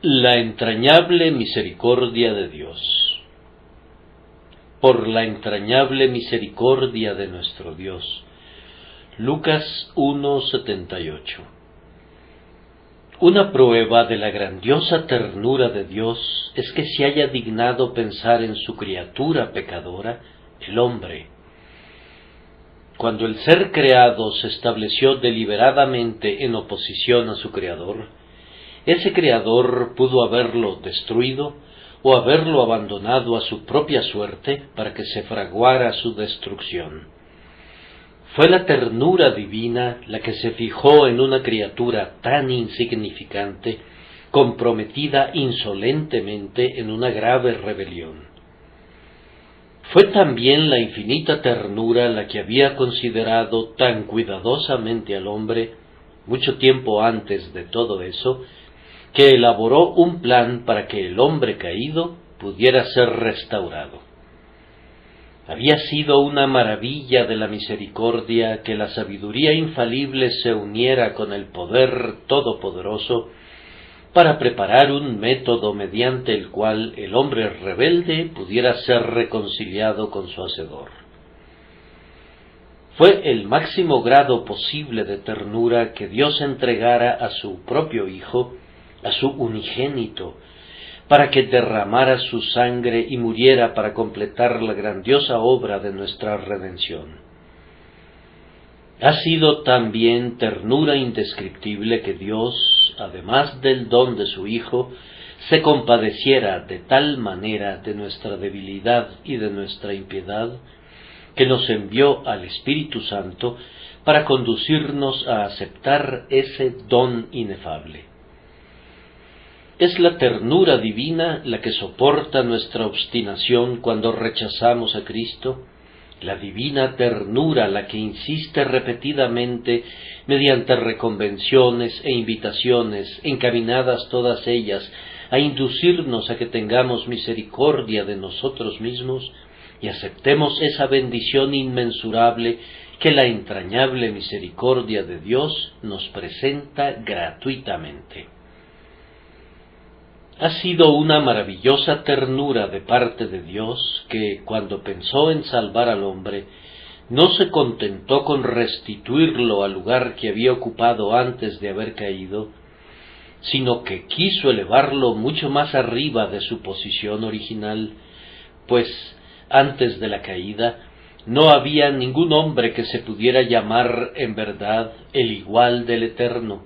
La entrañable misericordia de Dios. Por la entrañable misericordia de nuestro Dios. Lucas 1:78. Una prueba de la grandiosa ternura de Dios es que se haya dignado pensar en su criatura pecadora, el hombre. Cuando el ser creado se estableció deliberadamente en oposición a su Creador, ese Creador pudo haberlo destruido o haberlo abandonado a su propia suerte para que se fraguara su destrucción. Fue la ternura divina la que se fijó en una criatura tan insignificante, comprometida insolentemente en una grave rebelión. Fue también la infinita ternura la que había considerado tan cuidadosamente al hombre, mucho tiempo antes de todo eso, que elaboró un plan para que el hombre caído pudiera ser restaurado. Había sido una maravilla de la misericordia que la sabiduría infalible se uniera con el poder todopoderoso para preparar un método mediante el cual el hombre rebelde pudiera ser reconciliado con su Hacedor. Fue el máximo grado posible de ternura que Dios entregara a su propio Hijo, a su unigénito, para que derramara su sangre y muriera para completar la grandiosa obra de nuestra redención. Ha sido también ternura indescriptible que Dios, además del don de su Hijo, se compadeciera de tal manera de nuestra debilidad y de nuestra impiedad, que nos envió al Espíritu Santo para conducirnos a aceptar ese don inefable. Es la ternura divina la que soporta nuestra obstinación cuando rechazamos a Cristo, la divina ternura la que insiste repetidamente mediante reconvenciones e invitaciones, encaminadas todas ellas a inducirnos a que tengamos misericordia de nosotros mismos y aceptemos esa bendición inmensurable que la entrañable misericordia de Dios nos presenta gratuitamente. Ha sido una maravillosa ternura de parte de Dios que, cuando pensó en salvar al hombre, no se contentó con restituirlo al lugar que había ocupado antes de haber caído, sino que quiso elevarlo mucho más arriba de su posición original, pues antes de la caída no había ningún hombre que se pudiera llamar en verdad el igual del Eterno,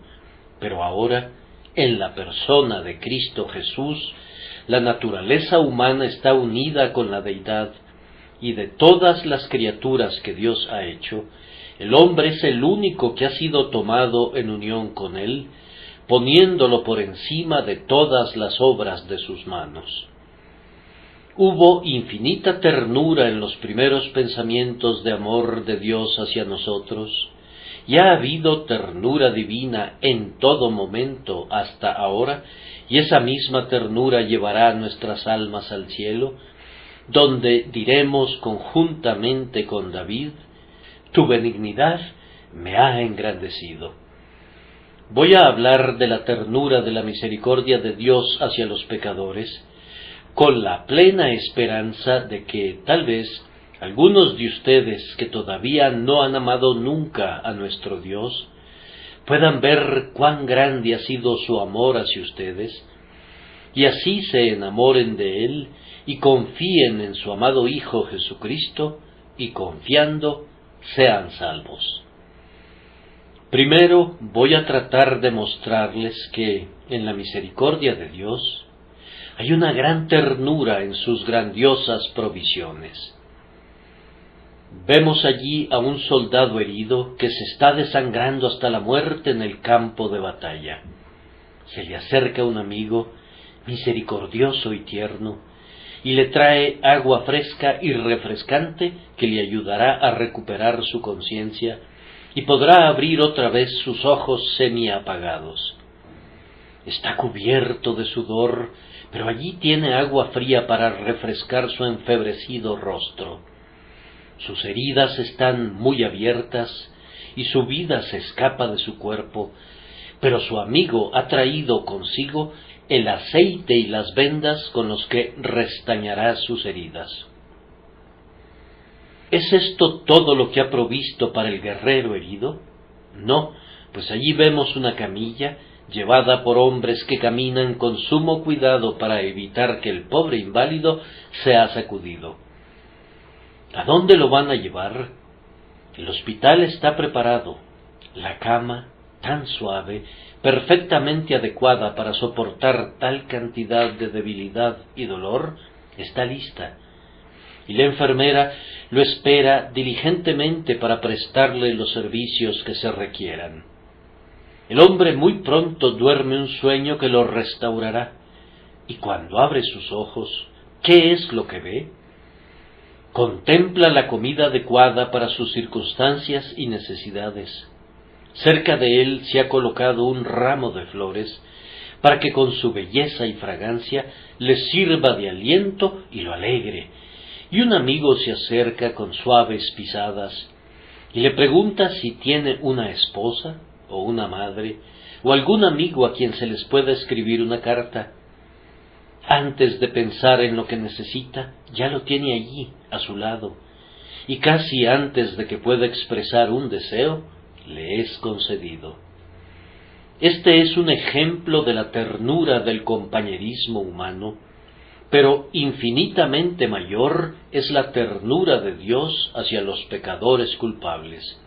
pero ahora, en la persona de Cristo Jesús, la naturaleza humana está unida con la deidad, y de todas las criaturas que Dios ha hecho, el hombre es el único que ha sido tomado en unión con Él, poniéndolo por encima de todas las obras de sus manos. Hubo infinita ternura en los primeros pensamientos de amor de Dios hacia nosotros, y ha habido ternura divina en todo momento hasta ahora, y esa misma ternura llevará nuestras almas al cielo, donde diremos conjuntamente con David: tu benignidad me ha engrandecido. Voy a hablar de la ternura de la misericordia de Dios hacia los pecadores, con la plena esperanza de que tal vez algunos de ustedes que todavía no han amado nunca a nuestro Dios puedan ver cuán grande ha sido su amor hacia ustedes, y así se enamoren de Él y confíen en su amado Hijo Jesucristo, y confiando sean salvos. Primero voy a tratar de mostrarles que en la misericordia de Dios hay una gran ternura en sus grandiosas provisiones. Vemos allí a un soldado herido que se está desangrando hasta la muerte en el campo de batalla. Se le acerca un amigo misericordioso y tierno y le trae agua fresca y refrescante que le ayudará a recuperar su conciencia y podrá abrir otra vez sus ojos semiapagados. Está cubierto de sudor, pero allí tiene agua fría para refrescar su enfebrecido rostro. Sus heridas están muy abiertas y su vida se escapa de su cuerpo, pero su amigo ha traído consigo el aceite y las vendas con los que restañará sus heridas. ¿Es esto todo lo que ha provisto para el guerrero herido? No, pues allí vemos una camilla llevada por hombres que caminan con sumo cuidado para evitar que el pobre inválido sea sacudido. ¿A dónde lo van a llevar? El hospital está preparado. La cama, tan suave, perfectamente adecuada para soportar tal cantidad de debilidad y dolor, está lista. Y la enfermera lo espera diligentemente para prestarle los servicios que se requieran. El hombre muy pronto duerme un sueño que lo restaurará, y cuando abre sus ojos, ¿qué es lo que ve? Contempla la comida adecuada para sus circunstancias y necesidades. Cerca de él se ha colocado un ramo de flores, para que con su belleza y fragancia le sirva de aliento y lo alegre, y un amigo se acerca con suaves pisadas, y le pregunta si tiene una esposa, o una madre, o algún amigo a quien se les pueda escribir una carta. Antes de pensar en lo que necesita, ya lo tiene allí, a su lado, y casi antes de que pueda expresar un deseo, le es concedido. Este es un ejemplo de la ternura del compañerismo humano, pero infinitamente mayor es la ternura de Dios hacia los pecadores culpables.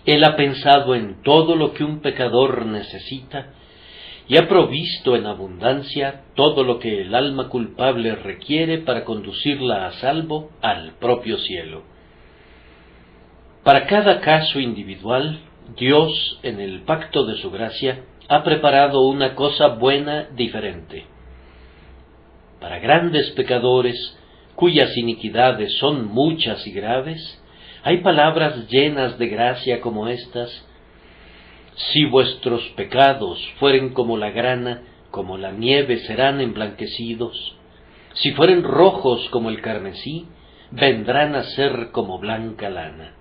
Él ha pensado en todo lo que un pecador necesita y ha provisto en abundancia todo lo que el alma culpable requiere para conducirla a salvo al propio cielo. Para cada caso individual, Dios, en el pacto de su gracia, ha preparado una cosa buena diferente. Para grandes pecadores, cuyas iniquidades son muchas y graves, hay palabras llenas de gracia como estas: si vuestros pecados fueren como la grana, como la nieve serán emblanquecidos; si fueren rojos como el carmesí, vendrán a ser como blanca lana.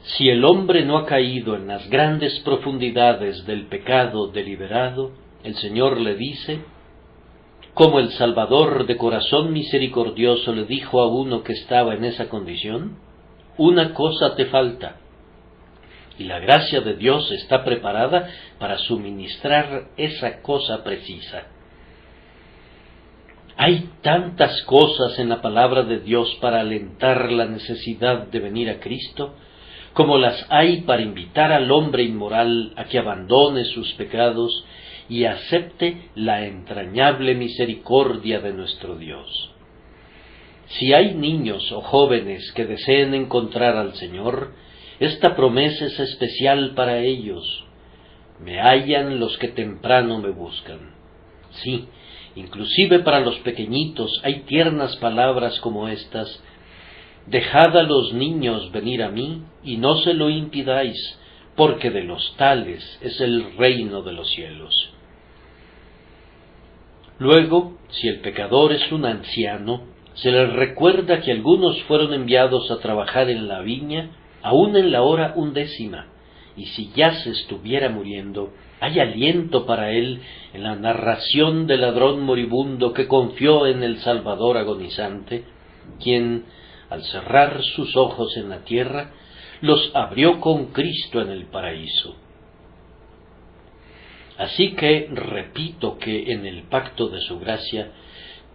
Si el hombre no ha caído en las grandes profundidades del pecado deliberado, el Señor le dice, como el Salvador de corazón misericordioso le dijo a uno que estaba en esa condición: una cosa te falta. Y la gracia de Dios está preparada para suministrar esa cosa precisa. Hay tantas cosas en la palabra de Dios para alentar la necesidad de venir a Cristo, como las hay para invitar al hombre inmoral a que abandone sus pecados y acepte la entrañable misericordia de nuestro Dios. Si hay niños o jóvenes que deseen encontrar al Señor, esta promesa es especial para ellos: me hallan los que temprano me buscan. Sí, inclusive para los pequeñitos hay tiernas palabras como estas: dejad a los niños venir a mí, y no se lo impidáis, porque de los tales es el reino de los cielos. Luego, si el pecador es un anciano, se le recuerda que algunos fueron enviados a trabajar en la viña, aún en la hora 11, y si ya se estuviera muriendo, hay aliento para él en la narración del ladrón moribundo que confió en el Salvador agonizante, quien, al cerrar sus ojos en la tierra, los abrió con Cristo en el paraíso. Así que repito que en el pacto de su gracia,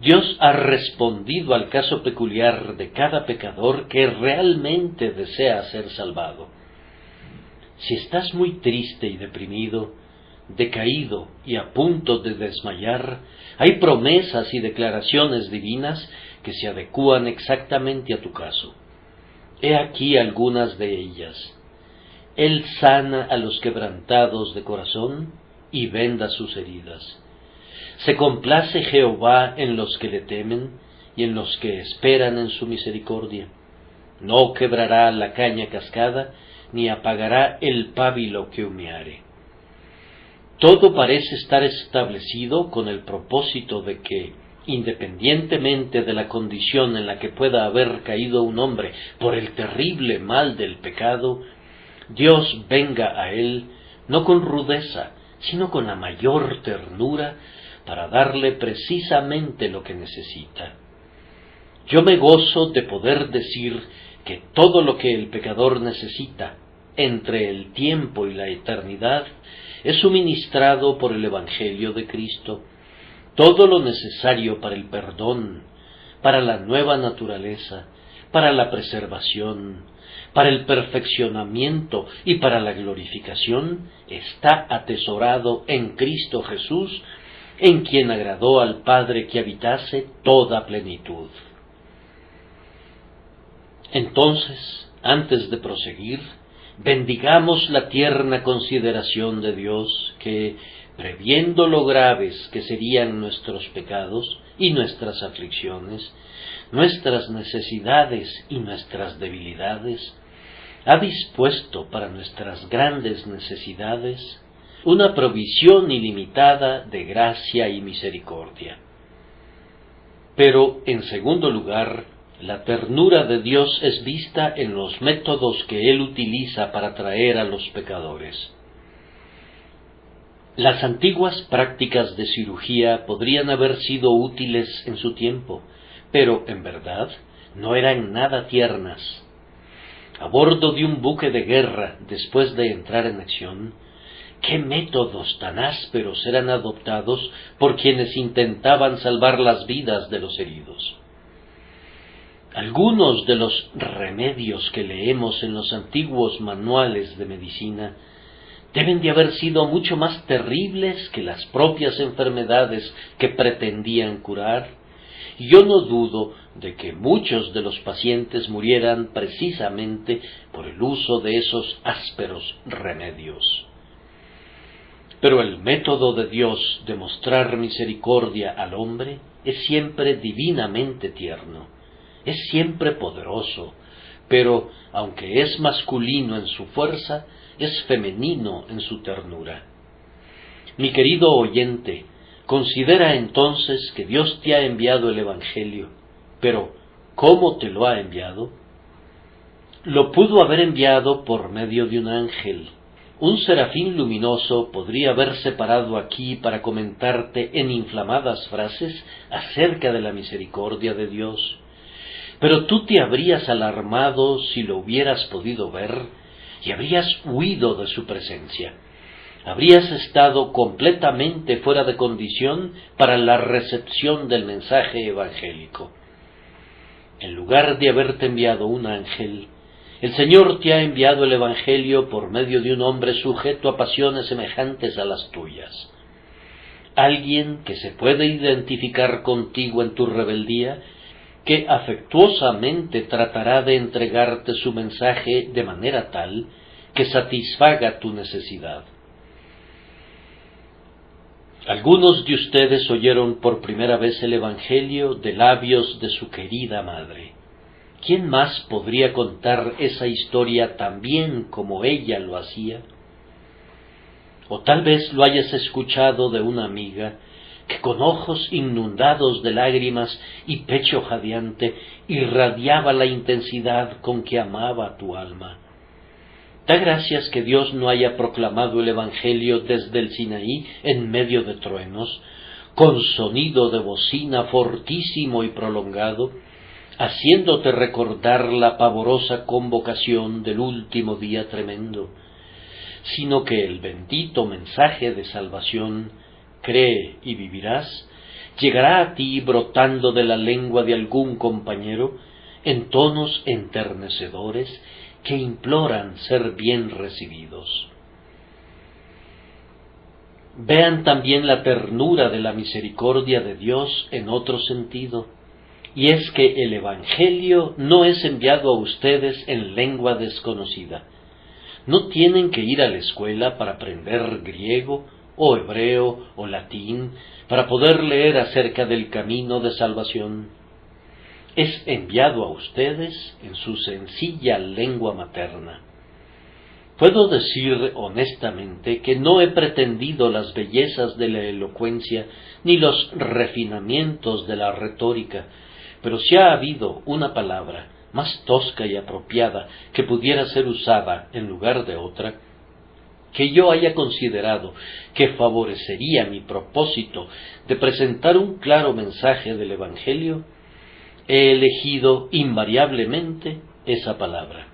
Dios ha respondido al caso peculiar de cada pecador que realmente desea ser salvado. Si estás muy triste y deprimido, decaído y a punto de desmayar, hay promesas y declaraciones divinas que se adecúan exactamente a tu caso. He aquí algunas de ellas. Él sana a los quebrantados de corazón y venda sus heridas. Se complace Jehová en los que le temen y en los que esperan en su misericordia. No quebrará la caña cascada, ni apagará el pábilo que humeare. Todo parece estar establecido con el propósito de que, independientemente de la condición en la que pueda haber caído un hombre por el terrible mal del pecado, Dios venga a él no con rudeza, sino con la mayor ternura para darle precisamente lo que necesita. Yo me gozo de poder decir que todo lo que el pecador necesita entre el tiempo y la eternidad es suministrado por el Evangelio de Cristo. Todo lo necesario para el perdón, para la nueva naturaleza, para la preservación, para el perfeccionamiento y para la glorificación está atesorado en Cristo Jesús, en quien agradó al Padre que habitase toda plenitud. Entonces, antes de proseguir, bendigamos la tierna consideración de Dios que, previendo lo graves que serían nuestros pecados y nuestras aflicciones, nuestras necesidades y nuestras debilidades, ha dispuesto para nuestras grandes necesidades una provisión ilimitada de gracia y misericordia. Pero, en segundo lugar, la ternura de Dios es vista en los métodos que Él utiliza para traer a los pecadores. Las antiguas prácticas de cirugía podrían haber sido útiles en su tiempo, pero en verdad no eran nada tiernas. A bordo de un buque de guerra, después de entrar en acción, ¿qué métodos tan ásperos eran adoptados por quienes intentaban salvar las vidas de los heridos? Algunos de los remedios que leemos en los antiguos manuales de medicina deben de haber sido mucho más terribles que las propias enfermedades que pretendían curar, y yo no dudo de que muchos de los pacientes murieran precisamente por el uso de esos ásperos remedios. Pero el método de Dios de mostrar misericordia al hombre es siempre divinamente tierno. Es siempre poderoso, pero, aunque es masculino en su fuerza, es femenino en su ternura. Mi querido oyente, considera entonces que Dios te ha enviado el Evangelio, pero ¿cómo te lo ha enviado? Lo pudo haber enviado por medio de un ángel. Un serafín luminoso podría haberse parado aquí para comentarte en inflamadas frases acerca de la misericordia de Dios. Pero tú te habrías alarmado si lo hubieras podido ver y habrías huido de su presencia. Habrías estado completamente fuera de condición para la recepción del mensaje evangélico. En lugar de haberte enviado un ángel, el Señor te ha enviado el Evangelio por medio de un hombre sujeto a pasiones semejantes a las tuyas. Alguien que se puede identificar contigo en tu rebeldía, que afectuosamente tratará de entregarte su mensaje de manera tal que satisfaga tu necesidad. Algunos de ustedes oyeron por primera vez el Evangelio de labios de su querida madre. ¿Quién más podría contar esa historia tan bien como ella lo hacía? O tal vez lo hayas escuchado de una amiga que con ojos inundados de lágrimas y pecho jadeante irradiaba la intensidad con que amaba tu alma. Da gracias que Dios no haya proclamado el Evangelio desde el Sinaí en medio de truenos, con sonido de bocina fortísimo y prolongado, haciéndote recordar la pavorosa convocación del último día tremendo, sino que el bendito mensaje de salvación, cree y vivirás, llegará a ti brotando de la lengua de algún compañero en tonos enternecedores que imploran ser bien recibidos. Vean también la ternura de la misericordia de Dios en otro sentido, y es que el Evangelio no es enviado a ustedes en lengua desconocida. No tienen que ir a la escuela para aprender griego, o hebreo, o latín, para poder leer acerca del camino de salvación. Es enviado a ustedes en su sencilla lengua materna. Puedo decir honestamente que no he pretendido las bellezas de la elocuencia ni los refinamientos de la retórica, pero si ha habido una palabra más tosca y apropiada que pudiera ser usada en lugar de otra, que yo haya considerado que favorecería mi propósito de presentar un claro mensaje del Evangelio, he elegido invariablemente esa palabra.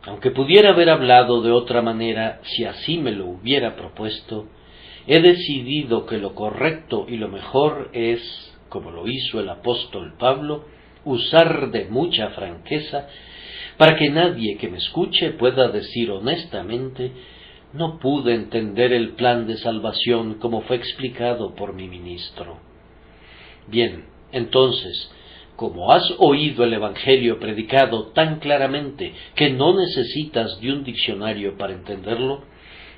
Aunque pudiera haber hablado de otra manera si así me lo hubiera propuesto, he decidido que lo correcto y lo mejor es, como lo hizo el apóstol Pablo, usar de mucha franqueza para que nadie que me escuche pueda decir honestamente: no pude entender el plan de salvación como fue explicado por mi ministro. Bien, entonces, como has oído el Evangelio predicado tan claramente que no necesitas de un diccionario para entenderlo,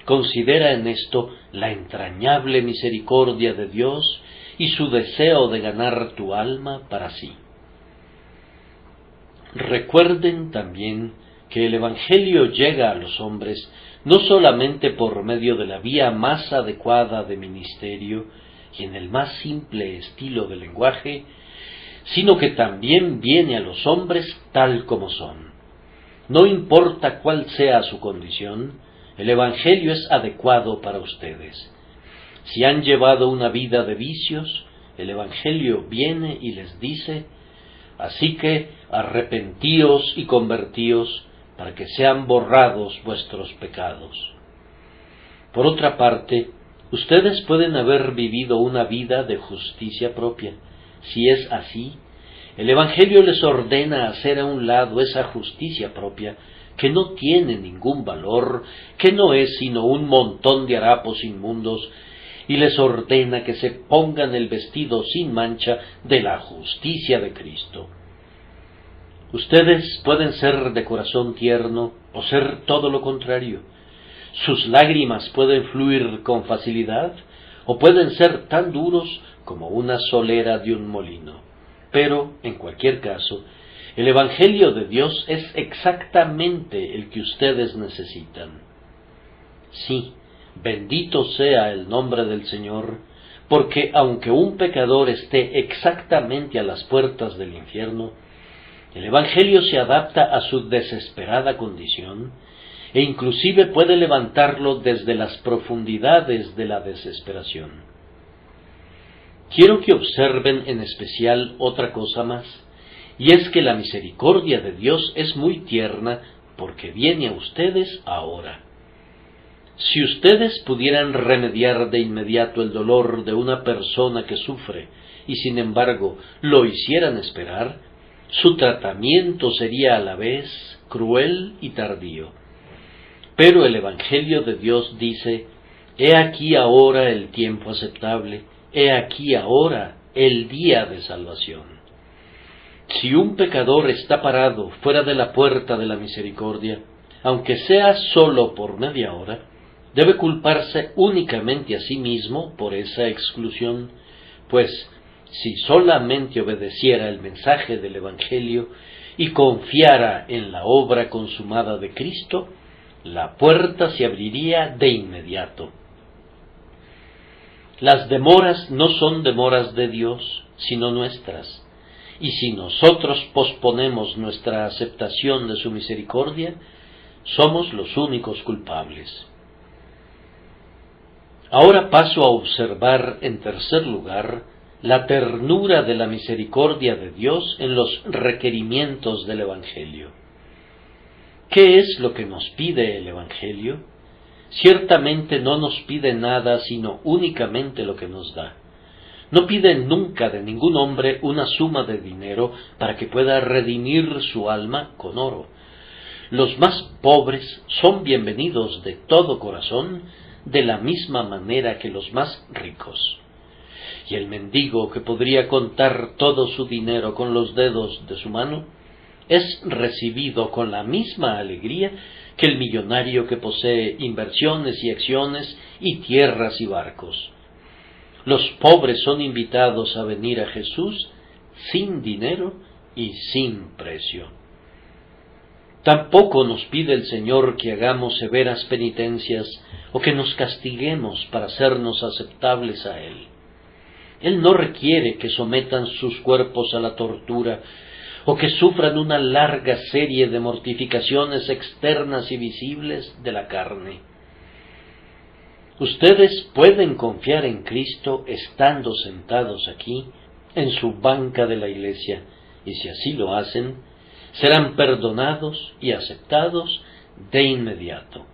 considera en esto la entrañable misericordia de Dios y su deseo de ganar tu alma para sí. Recuerden también que el Evangelio llega a los hombres no solamente por medio de la vía más adecuada de ministerio y en el más simple estilo de lenguaje, sino que también viene a los hombres tal como son. No importa cuál sea su condición, el Evangelio es adecuado para ustedes. Si han llevado una vida de vicios, el Evangelio viene y les dice: así que arrepentíos y convertíos para que sean borrados vuestros pecados. Por otra parte, ustedes pueden haber vivido una vida de justicia propia. Si es así, el Evangelio les ordena hacer a un lado esa justicia propia que no tiene ningún valor, que no es sino un montón de harapos inmundos, y les ordena que se pongan el vestido sin mancha de la justicia de Cristo. Ustedes pueden ser de corazón tierno o ser todo lo contrario. Sus lágrimas pueden fluir con facilidad o pueden ser tan duros como una solera de un molino. Pero, en cualquier caso, el Evangelio de Dios es exactamente el que ustedes necesitan. Sí, bendito sea el nombre del Señor, porque aunque un pecador esté exactamente a las puertas del infierno, el Evangelio se adapta a su desesperada condición e inclusive puede levantarlo desde las profundidades de la desesperación. Quiero que observen en especial otra cosa más, y es que la misericordia de Dios es muy tierna porque viene a ustedes ahora. Si ustedes pudieran remediar de inmediato el dolor de una persona que sufre y sin embargo lo hicieran esperar, su tratamiento sería a la vez cruel y tardío. Pero el Evangelio de Dios dice: he aquí ahora el tiempo aceptable, he aquí ahora el día de salvación. Si un pecador está parado fuera de la puerta de la misericordia, aunque sea solo por media hora, debe culparse únicamente a sí mismo por esa exclusión, pues si solamente obedeciera el mensaje del Evangelio y confiara en la obra consumada de Cristo, la puerta se abriría de inmediato. Las demoras no son demoras de Dios, sino nuestras, y si nosotros posponemos nuestra aceptación de su misericordia, somos los únicos culpables. Ahora paso a observar, en tercer lugar, la ternura de la misericordia de Dios en los requerimientos del Evangelio. ¿Qué es lo que nos pide el Evangelio? Ciertamente no nos pide nada sino únicamente lo que nos da. No pide nunca de ningún hombre una suma de dinero para que pueda redimir su alma con oro. Los más pobres son bienvenidos de todo corazón, de la misma manera que los más ricos. Y el mendigo que podría contar todo su dinero con los dedos de su mano, es recibido con la misma alegría que el millonario que posee inversiones y acciones y tierras y barcos. Los pobres son invitados a venir a Jesús sin dinero y sin precio. Tampoco nos pide el Señor que hagamos severas penitencias o que nos castiguemos para hacernos aceptables a Él. Él no requiere que sometan sus cuerpos a la tortura o que sufran una larga serie de mortificaciones externas y visibles de la carne. Ustedes pueden confiar en Cristo estando sentados aquí, en su banca de la iglesia, y si así lo hacen, serán perdonados y aceptados de inmediato.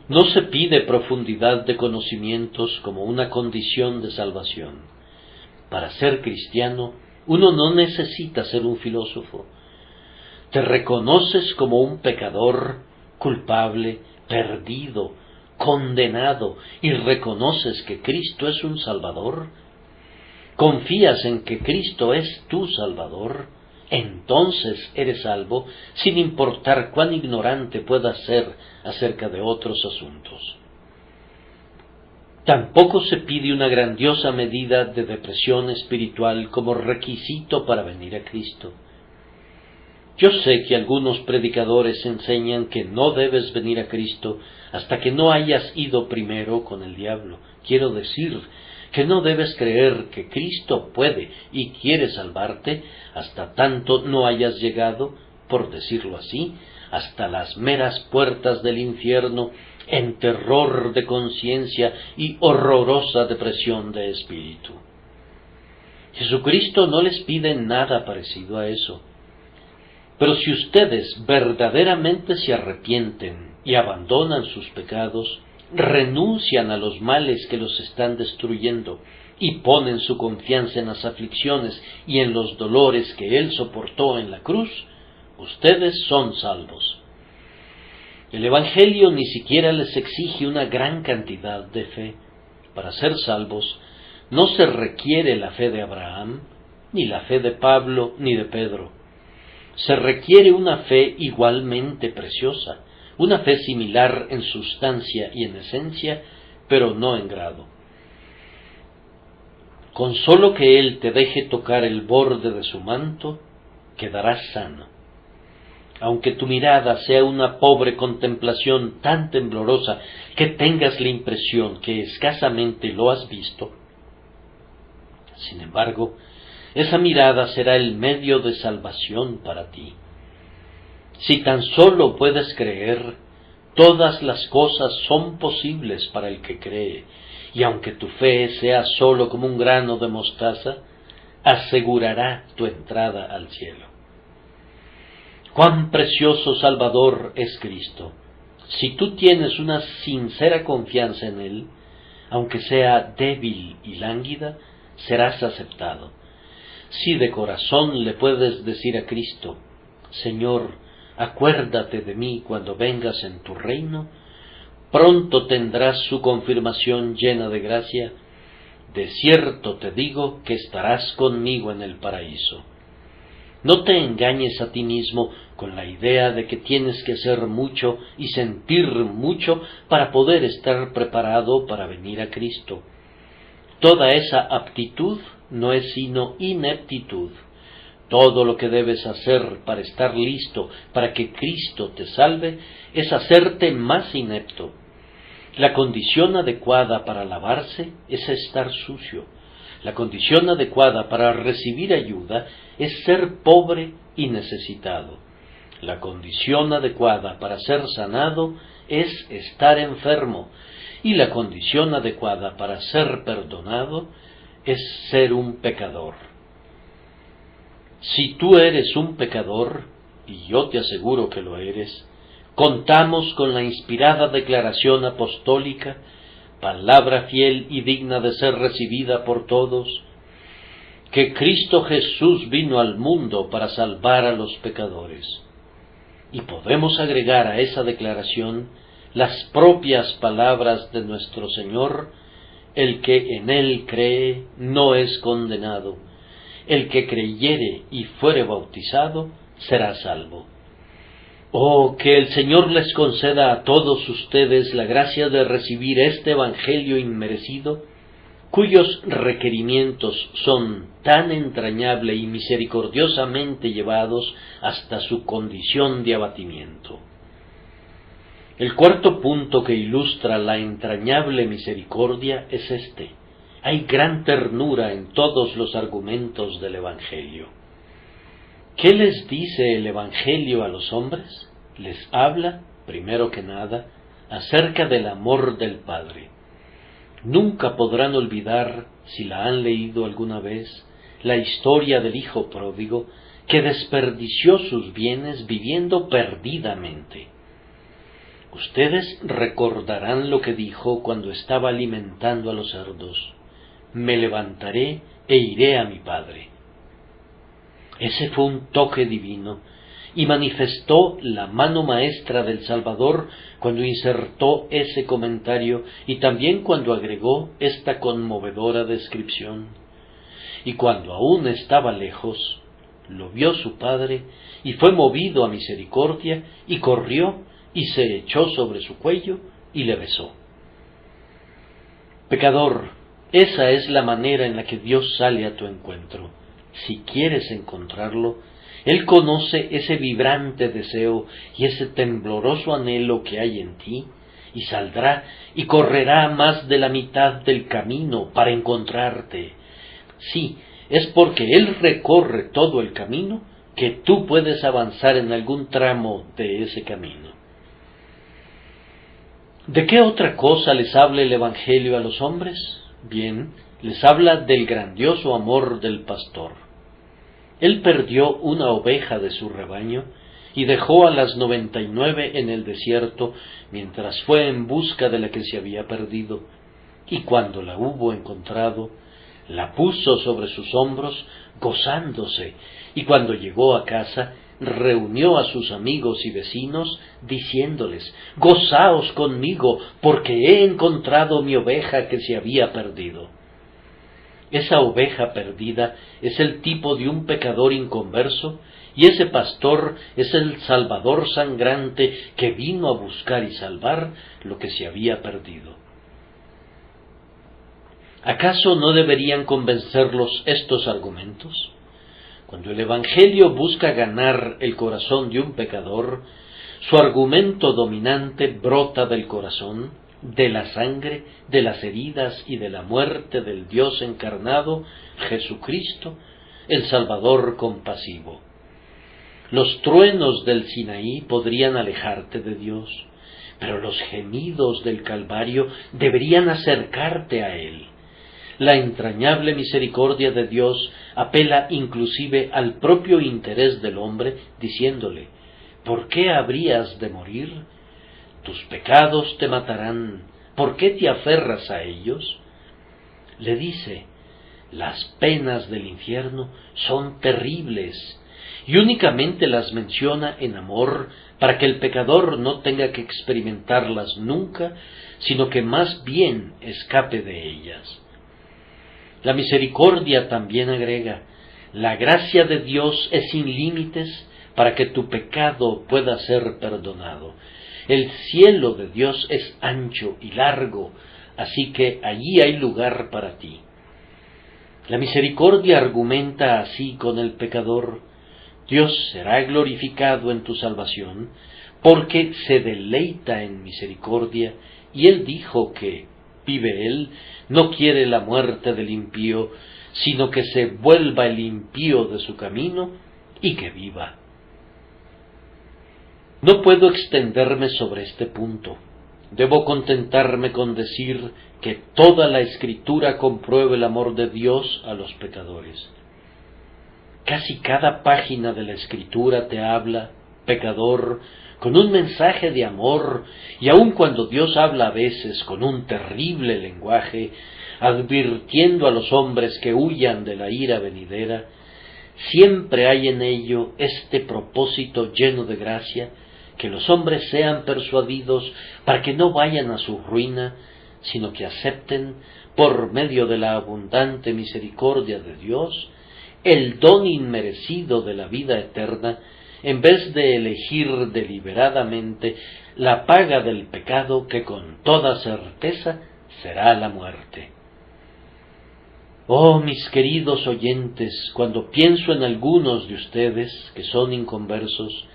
No se pide profundidad de conocimientos como una condición de salvación. Para ser cristiano, uno no necesita ser un filósofo. Te reconoces como un pecador, culpable, perdido, condenado, y reconoces que Cristo es un Salvador. Confías en que Cristo es tu Salvador, entonces eres salvo, sin importar cuán ignorante puedas ser acerca de otros asuntos. Tampoco se pide una grandiosa medida de depresión espiritual como requisito para venir a Cristo. Yo sé que algunos predicadores enseñan que no debes venir a Cristo hasta que no hayas ido primero con el diablo. Quiero decir que no debes creer que Cristo puede y quiere salvarte hasta tanto no hayas llegado, por decirlo así, hasta las meras puertas del infierno en terror de conciencia y horrorosa depresión de espíritu. Jesucristo no les pide nada parecido a eso. Pero si ustedes verdaderamente se arrepienten y abandonan sus pecados, renuncian a los males que los están destruyendo y ponen su confianza en las aflicciones y en los dolores que Él soportó en la cruz, ustedes son salvos. El Evangelio ni siquiera les exige una gran cantidad de fe. Para ser salvos, no se requiere la fe de Abraham, ni la fe de Pablo, ni de Pedro. Se requiere una fe igualmente preciosa, una fe similar en sustancia y en esencia, pero no en grado. Con solo que Él te deje tocar el borde de su manto, quedarás sano. Aunque tu mirada sea una pobre contemplación tan temblorosa que tengas la impresión que escasamente lo has visto, sin embargo, esa mirada será el medio de salvación para ti. Si tan solo puedes creer, todas las cosas son posibles para el que cree, y aunque tu fe sea solo como un grano de mostaza, asegurará tu entrada al cielo. ¡Cuán precioso Salvador es Cristo! Si tú tienes una sincera confianza en Él, aunque sea débil y lánguida, serás aceptado. Si de corazón le puedes decir a Cristo, Señor, acuérdate de mí cuando vengas en tu reino, pronto tendrás su confirmación llena de gracia. De cierto te digo que estarás conmigo en el paraíso. No te engañes a ti mismo con la idea de que tienes que hacer mucho y sentir mucho para poder estar preparado para venir a Cristo. Toda esa aptitud no es sino ineptitud. Todo lo que debes hacer para estar listo para que Cristo te salve es hacerte más inepto. La condición adecuada para lavarse es estar sucio. La condición adecuada para recibir ayuda es ser pobre y necesitado. La condición adecuada para ser sanado es estar enfermo. Y la condición adecuada para ser perdonado es ser un pecador. Si tú eres un pecador, y yo te aseguro que lo eres, contamos con la inspirada declaración apostólica, palabra fiel y digna de ser recibida por todos, que Cristo Jesús vino al mundo para salvar a los pecadores. Y podemos agregar a esa declaración las propias palabras de nuestro Señor: el que en Él cree no es condenado, el que creyere y fuere bautizado será salvo. Oh, que el Señor les conceda a todos ustedes la gracia de recibir este Evangelio inmerecido, cuyos requerimientos son tan entrañable y misericordiosamente llevados hasta su condición de abatimiento. El cuarto punto que ilustra la entrañable misericordia es este: hay gran ternura en todos los argumentos del Evangelio. ¿Qué les dice el Evangelio a los hombres? Les habla, primero que nada, acerca del amor del Padre. Nunca podrán olvidar, si la han leído alguna vez, la historia del hijo pródigo que desperdició sus bienes viviendo perdidamente. Ustedes recordarán lo que dijo cuando estaba alimentando a los cerdos: me levantaré e iré a mi Padre. Ese fue un toque divino y manifestó la mano maestra del Salvador cuando insertó ese comentario y también cuando agregó esta conmovedora descripción: y cuando aún estaba lejos, lo vio su padre y fue movido a misericordia y corrió y se echó sobre su cuello y le besó. Pecador, esa es la manera en la que Dios sale a tu encuentro. Si quieres encontrarlo, Él conoce ese vibrante deseo y ese tembloroso anhelo que hay en ti, y saldrá y correrá más de la mitad del camino para encontrarte. Sí, es porque Él recorre todo el camino que tú puedes avanzar en algún tramo de ese camino. ¿De qué otra cosa les habla el Evangelio a los hombres? Bien, les habla del grandioso amor del pastor. Él perdió una oveja de su rebaño y dejó a las 99 en el desierto mientras fue en busca de la que se había perdido, y cuando la hubo encontrado, la puso sobre sus hombros gozándose, y cuando llegó a casa, reunió a sus amigos y vecinos, diciéndoles: gozaos conmigo, porque he encontrado mi oveja que se había perdido. Esa oveja perdida es el tipo de un pecador inconverso, y ese pastor es el Salvador sangrante que vino a buscar y salvar lo que se había perdido. ¿Acaso no deberían convencerlos estos argumentos? Cuando el Evangelio busca ganar el corazón de un pecador, su argumento dominante brota del corazón, de la sangre, de las heridas y de la muerte del Dios encarnado, Jesucristo, el Salvador compasivo. Los truenos del Sinaí podrían alejarte de Dios, pero los gemidos del Calvario deberían acercarte a Él. La entrañable misericordia de Dios apela inclusive al propio interés del hombre, diciéndole: ¿por qué habrías de morir? Tus pecados te matarán, ¿por qué te aferras a ellos? Le dice: las penas del infierno son terribles, y únicamente las menciona en amor para que el pecador no tenga que experimentarlas nunca, sino que más bien escape de ellas. La misericordia también agrega: la gracia de Dios es sin límites para que tu pecado pueda ser perdonado. El cielo de Dios es ancho y largo, así que allí hay lugar para ti. La misericordia argumenta así con el pecador: Dios será glorificado en tu salvación, porque se deleita en misericordia, y Él dijo que, vive Él, no quiere la muerte del impío, sino que se vuelva el impío de su camino y que viva. No puedo extenderme sobre este punto. Debo contentarme con decir que toda la Escritura comprueba el amor de Dios a los pecadores. Casi cada página de la Escritura te habla, pecador, con un mensaje de amor, y aun cuando Dios habla a veces con un terrible lenguaje, advirtiendo a los hombres que huyan de la ira venidera, siempre hay en ello este propósito lleno de gracia, que los hombres sean persuadidos para que no vayan a su ruina, sino que acepten, por medio de la abundante misericordia de Dios, el don inmerecido de la vida eterna, en vez de elegir deliberadamente la paga del pecado que con toda certeza será la muerte. Oh, mis queridos oyentes, cuando pienso en algunos de ustedes que son inconversos,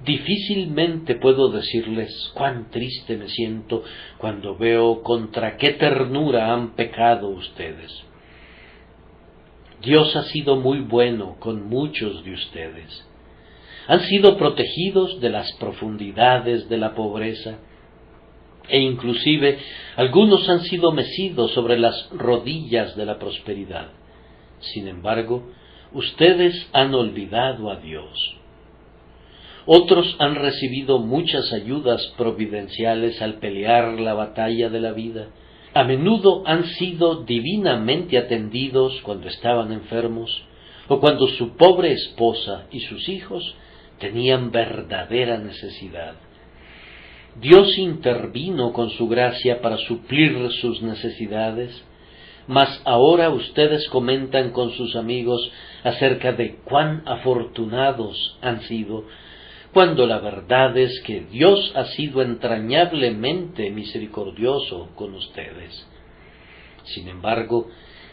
difícilmente puedo decirles cuán triste me siento cuando veo contra qué ternura han pecado ustedes. Dios ha sido muy bueno con muchos de ustedes. Han sido protegidos de las profundidades de la pobreza, e inclusive algunos han sido mecidos sobre las rodillas de la prosperidad. Sin embargo, ustedes han olvidado a Dios. Otros han recibido muchas ayudas providenciales al pelear la batalla de la vida. A menudo han sido divinamente atendidos cuando estaban enfermos o cuando su pobre esposa y sus hijos tenían verdadera necesidad. Dios intervino con su gracia para suplir sus necesidades, mas ahora ustedes comentan con sus amigos acerca de cuán afortunados han sido, cuando la verdad es que Dios ha sido entrañablemente misericordioso con ustedes. Sin embargo,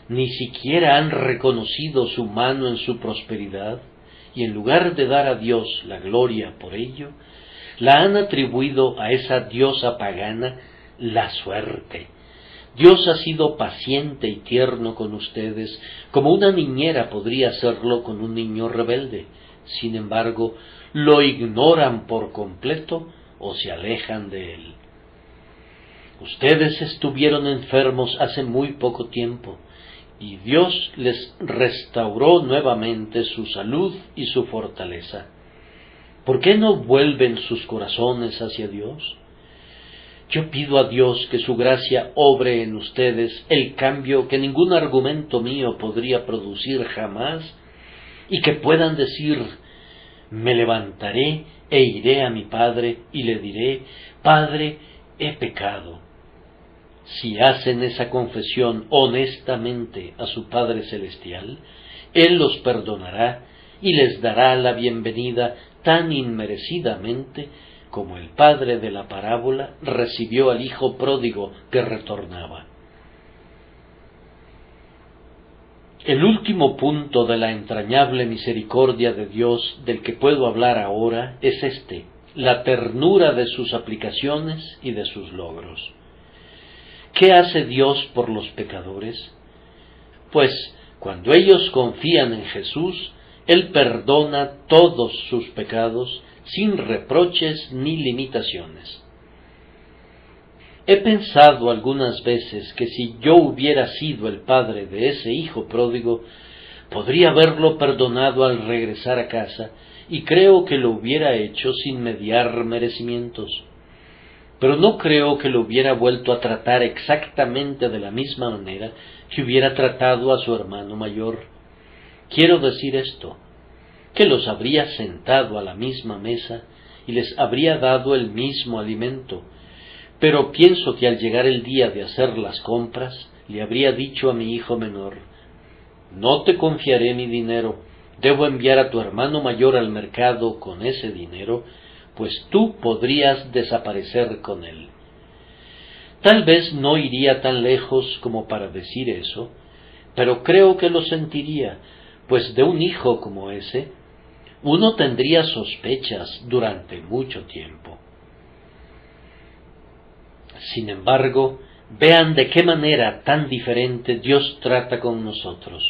ni siquiera han reconocido su mano en su prosperidad, y en lugar de dar a Dios la gloria por ello, la han atribuido a esa diosa pagana, la suerte. Dios ha sido paciente y tierno con ustedes, como una niñera podría hacerlo con un niño rebelde. Sin embargo, lo ignoran por completo o se alejan de él. Ustedes estuvieron enfermos hace muy poco tiempo, y Dios les restauró nuevamente su salud y su fortaleza. ¿Por qué no vuelven sus corazones hacia Dios? Yo pido a Dios que su gracia obre en ustedes el cambio que ningún argumento mío podría producir jamás, y que puedan decir: me levantaré e iré a mi Padre y le diré: Padre, he pecado. Si hacen esa confesión honestamente a su Padre Celestial, Él los perdonará y les dará la bienvenida tan inmerecidamente como el padre de la parábola recibió al hijo pródigo que retornaba. El último punto de la entrañable misericordia de Dios del que puedo hablar ahora es este: la ternura de sus aplicaciones y de sus logros. ¿Qué hace Dios por los pecadores? Pues, cuando ellos confían en Jesús, Él perdona todos sus pecados sin reproches ni limitaciones. He pensado algunas veces que si yo hubiera sido el padre de ese hijo pródigo, podría haberlo perdonado al regresar a casa, y creo que lo hubiera hecho sin mediar merecimientos. Pero no creo que lo hubiera vuelto a tratar exactamente de la misma manera que hubiera tratado a su hermano mayor. Quiero decir esto: que los habría sentado a la misma mesa y les habría dado el mismo alimento, pero pienso que al llegar el día de hacer las compras, le habría dicho a mi hijo menor: no te confiaré mi dinero, debo enviar a tu hermano mayor al mercado con ese dinero, pues tú podrías desaparecer con él. Tal vez no iría tan lejos como para decir eso, pero creo que lo sentiría, pues de un hijo como ese, uno tendría sospechas durante mucho tiempo. Sin embargo, vean de qué manera tan diferente Dios trata con nosotros.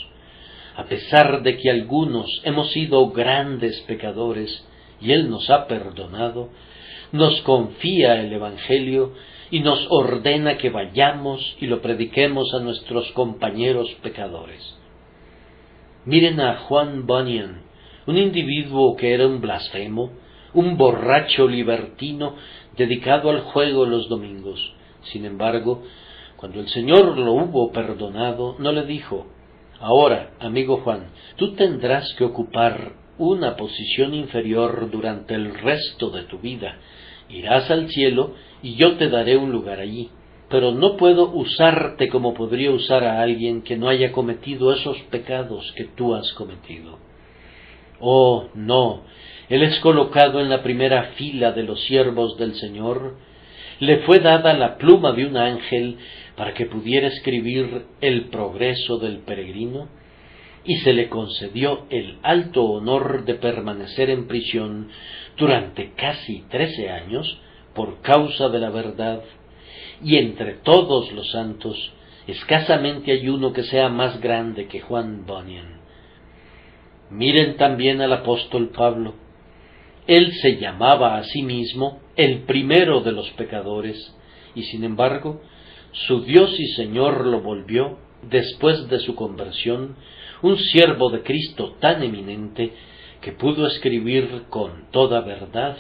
A pesar de que algunos hemos sido grandes pecadores y Él nos ha perdonado, nos confía el Evangelio y nos ordena que vayamos y lo prediquemos a nuestros compañeros pecadores. Miren a Juan Bunyan, un individuo que era un blasfemo, un borracho libertino dedicado al juego los domingos. Sin embargo, cuando el Señor lo hubo perdonado, no le dijo: ahora, amigo Juan, tú tendrás que ocupar una posición inferior durante el resto de tu vida. Irás al cielo y yo te daré un lugar allí, pero no puedo usarte como podría usar a alguien que no haya cometido esos pecados que tú has cometido. Oh, no, Él es colocado en la primera fila de los siervos del Señor. Le fue dada la pluma de un ángel para que pudiera escribir el progreso del peregrino, y se le concedió el alto honor de permanecer en prisión durante casi 13 años por causa de la verdad, y entre todos los santos escasamente hay uno que sea más grande que Juan Bunyan. Miren también al apóstol Pablo. Él se llamaba a sí mismo el primero de los pecadores, y sin embargo, su Dios y Señor lo volvió, después de su conversión, un siervo de Cristo tan eminente que pudo escribir con toda verdad: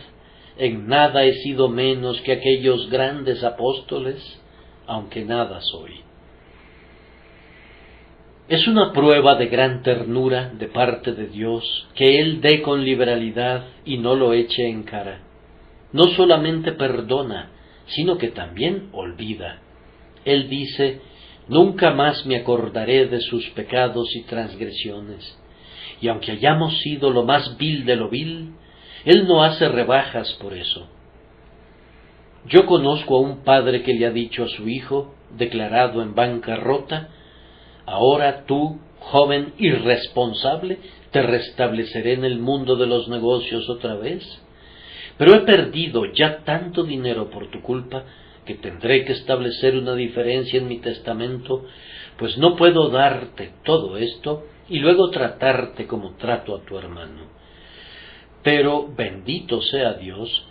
en nada he sido menos que aquellos grandes apóstoles, aunque nada soy. Es una prueba de gran ternura de parte de Dios que Él dé con liberalidad y no lo eche en cara. No solamente perdona, sino que también olvida. Él dice: nunca más me acordaré de sus pecados y transgresiones. Y aunque hayamos sido lo más vil de lo vil, Él no hace rebajas por eso. Yo conozco a un padre que le ha dicho a su hijo, declarado en bancarrota: ahora tú, joven irresponsable, te restableceré en el mundo de los negocios otra vez. Pero he perdido ya tanto dinero por tu culpa que tendré que establecer una diferencia en mi testamento, pues no puedo darte todo esto y luego tratarte como trato a tu hermano. Pero, bendito sea Dios,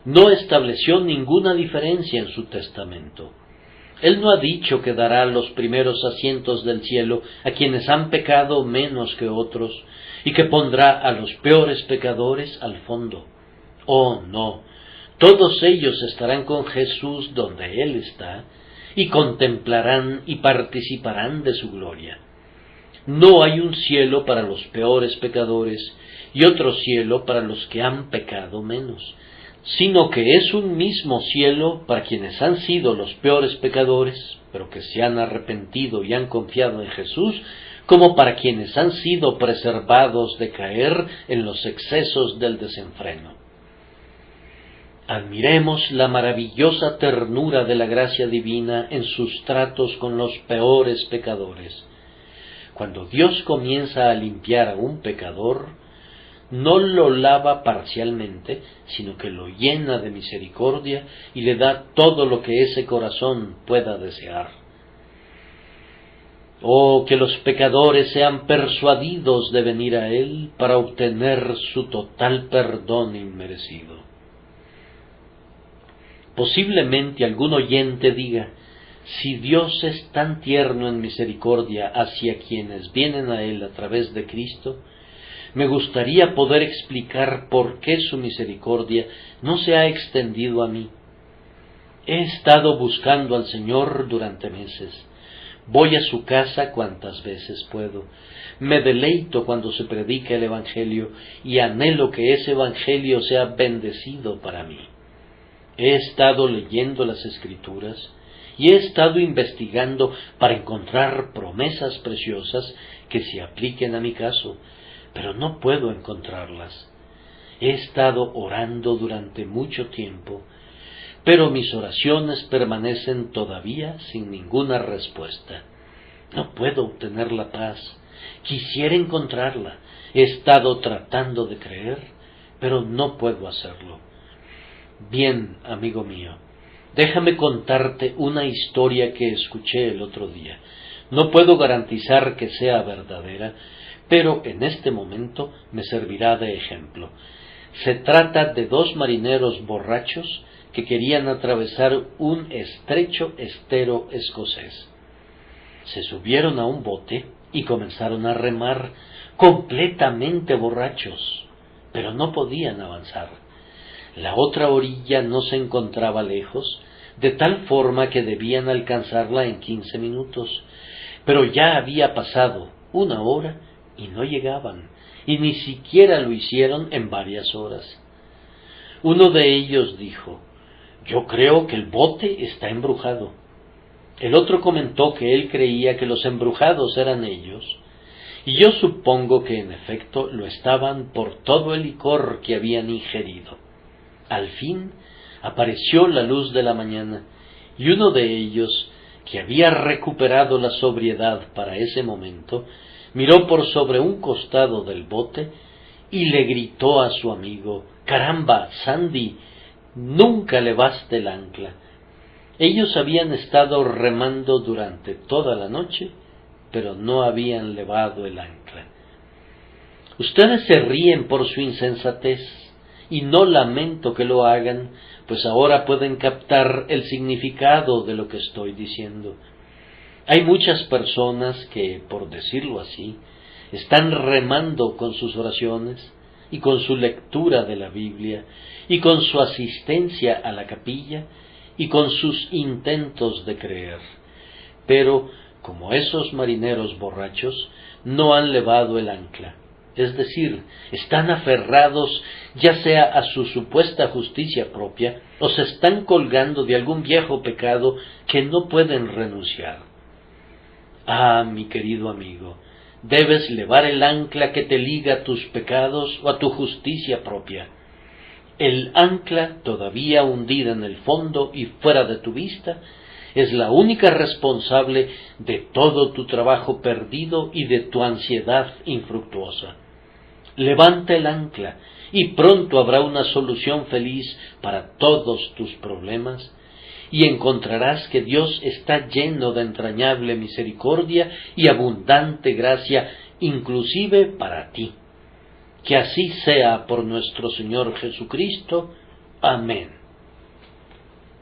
no estableció ninguna diferencia en su testamento. Él no ha dicho que dará los primeros asientos del cielo a quienes han pecado menos que otros, y que pondrá a los peores pecadores al fondo. Oh, no, todos ellos estarán con Jesús donde Él está, y contemplarán y participarán de su gloria. No hay un cielo para los peores pecadores, y otro cielo para los que han pecado menos, sino que es un mismo cielo para quienes han sido los peores pecadores, pero que se han arrepentido y han confiado en Jesús, como para quienes han sido preservados de caer en los excesos del desenfreno. Admiremos la maravillosa ternura de la gracia divina en sus tratos con los peores pecadores. Cuando Dios comienza a limpiar a un pecador, no lo lava parcialmente, sino que lo llena de misericordia y le da todo lo que ese corazón pueda desear. Oh, que los pecadores sean persuadidos de venir a Él para obtener su total perdón inmerecido. Posiblemente algún oyente diga: si Dios es tan tierno en misericordia hacia quienes vienen a Él a través de Cristo, me gustaría poder explicar por qué su misericordia no se ha extendido a mí. He estado buscando al Señor durante meses. Voy a su casa cuantas veces puedo. Me deleito cuando se predica el Evangelio y anhelo que ese Evangelio sea bendecido para mí. He estado leyendo las Escrituras y he estado investigando para encontrar promesas preciosas que se apliquen a mi caso, pero no puedo encontrarlas. He estado orando durante mucho tiempo, pero mis oraciones permanecen todavía sin ninguna respuesta. No puedo obtener la paz. Quisiera encontrarla. He estado tratando de creer, pero no puedo hacerlo. Bien, amigo mío, déjame contarte una historia que escuché el otro día. No puedo garantizar que sea verdadera, pero en este momento me servirá de ejemplo. Se trata de dos marineros borrachos que querían atravesar un estrecho estero escocés. Se subieron a un bote y comenzaron a remar, completamente borrachos, pero no podían avanzar. La otra orilla no se encontraba lejos, de tal forma que debían alcanzarla en 15 minutos, pero ya había pasado 1 hora y no llegaban, y ni siquiera lo hicieron en varias horas. Uno de ellos dijo: yo creo que el bote está embrujado. El otro comentó que él creía que los embrujados eran ellos, y yo supongo que en efecto lo estaban por todo el licor que habían ingerido. Al fin apareció la luz de la mañana, y uno de ellos, que había recuperado la sobriedad para ese momento, miró por sobre un costado del bote y le gritó a su amigo: «¡Caramba, Sandy! ¡Nunca levaste el ancla!». Ellos habían estado remando durante toda la noche, pero no habían levado el ancla. Ustedes se ríen por su insensatez, y no lamento que lo hagan, pues ahora pueden captar el significado de lo que estoy diciendo. Hay muchas personas que, por decirlo así, están remando con sus oraciones y con su lectura de la Biblia y con su asistencia a la capilla y con sus intentos de creer. Pero, como esos marineros borrachos, no han levado el ancla, es decir, están aferrados ya sea a su supuesta justicia propia o se están colgando de algún viejo pecado que no pueden renunciar. Ah, mi querido amigo, debes levar el ancla que te liga a tus pecados o a tu justicia propia. El ancla, todavía hundida en el fondo y fuera de tu vista, es la única responsable de todo tu trabajo perdido y de tu ansiedad infructuosa. Levanta el ancla y pronto habrá una solución feliz para todos tus problemas y encontrarás que Dios está lleno de entrañable misericordia y abundante gracia, inclusive para ti. Que así sea por nuestro Señor Jesucristo. Amén.